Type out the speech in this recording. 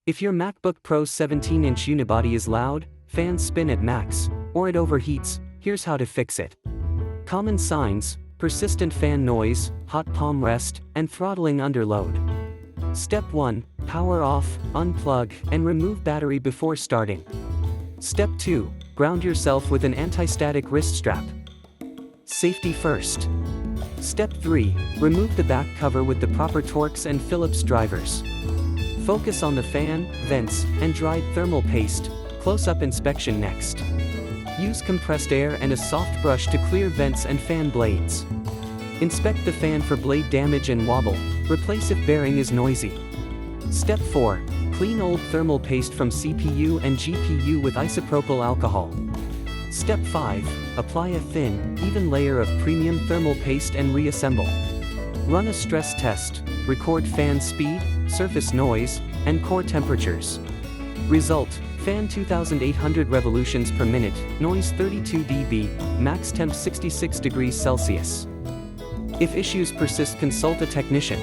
If your MacBook Pro 17-inch Unibody is loud, fans spin at max, or it overheats, here's how to fix it. Common signs: persistent fan noise, hot palm rest, and throttling under load. Step 1. Power off, unplug, and remove battery before starting. Step 2. Ground yourself with an anti-static wrist strap. Safety first. Step 3. Remove the back cover with the proper Torx and Phillips drivers. Focus on the fan, vents, and dried thermal paste. Close-up inspection next. Use compressed air and a soft brush to clear vents and fan blades. Inspect the fan for blade damage and wobble. Replace if bearing is noisy. Step 4. Clean old thermal paste from CPU and GPU with isopropyl alcohol. Step 5. Apply a thin, even layer of premium thermal paste and reassemble. Run a stress test. Record fan speed, surface noise, and core temperatures. Result: fan 2800 revolutions per minute, noise 32 dB, max temp 66 degrees Celsius. If issues persist, consult a technician.